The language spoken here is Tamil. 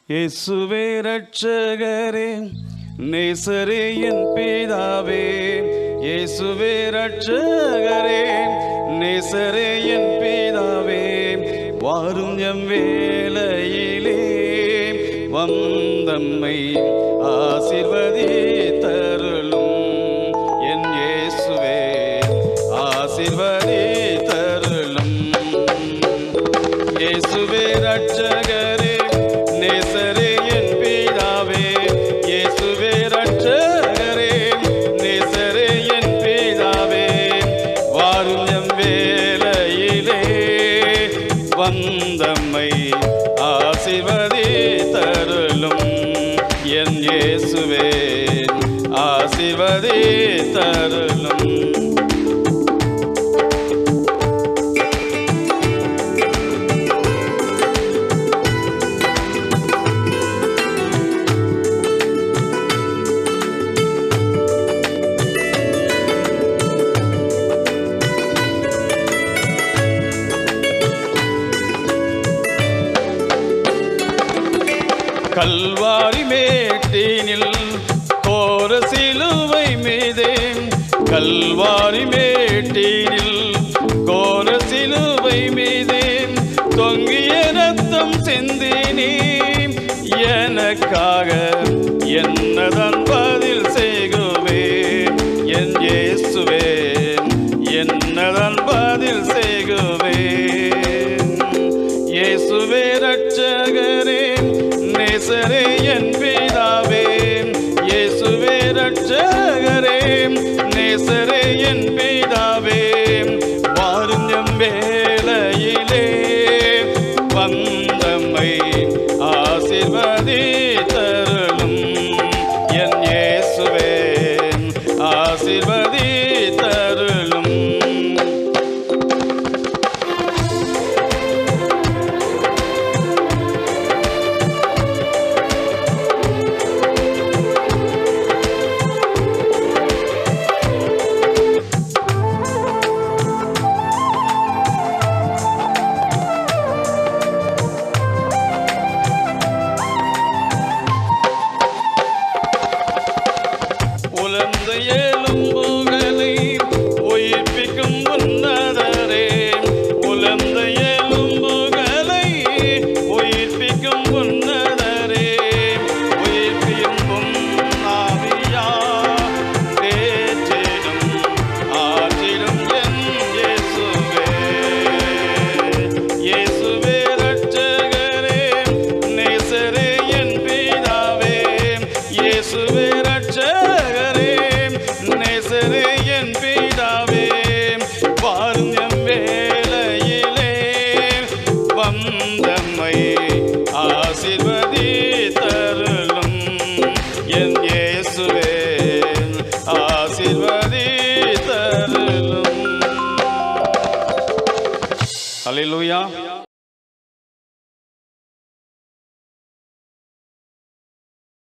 இயேசுவே ரட்சகரே, நேசரே என் பிதாவே. இயேசுவே ரட்சகரே, நேசரே என் பிதாவே. வாரும் எம் வேளையிலே வந்தம்மை ஆசீர்வதித்தருளும். என் இயேசுவே ஆசீர்வதித்தருளும். இயேசுவே ரட்சகரே, நேசரே என் பிதாவே. இயேசுவே ரட்சகரே, நேசரே என் பிதாவே. வாரும் எம் வேளையிலே வந்தம்மை ஆசீர்வதித்தருளும். என் இயேசுவே ஆசீர்வதித்தருளும். கல்வாரி மேட்டினில் கோர சிலுவை மீதே, கல்வாரி மேட்டினில் கோர சிலுவை மீதே தொங்கிய ரத்தம் சிந்தினி எனக்காக. என்னதான் பதில் செய்குவேன் என் இயேசுவே, என்னதான் பதில் செய்குவேன். இயேசுவே ரட்சகரே, நேசரே என் பிதாவே. இயேசுவே ரட்சகரே, நேசரே என் பிதாவே. வாரும் எம் வேளையிலே வந்தம்மை ஆசீர்வதித்தருளும். என் இயேசுவே ஆசீர்வதித்தருளும். உலர்ந்த எலும்புகளை உயிர்ப்பிக்கும் உன்னதரே. உலர்ந்த எலும்புகளை உயிர்ப்பிக்கும் உன்னதரே. உயிர்ப்பியும் ஆவியா தேற்றிடும் ஆற்றிடும் என் இயேசுவே. இயேசுவே ரட்சகரே, நேசரே என் பிதாவே. இயேசுவே ரட்சகரே, நேசரே என் பிதாவே. வாரும் எம் வேளையிலே வந்தம்மை ஆசீர்வதித்தருளும். என் இயேசுவே ஆசீர்வதித்தருளும். அல்லேலூயா.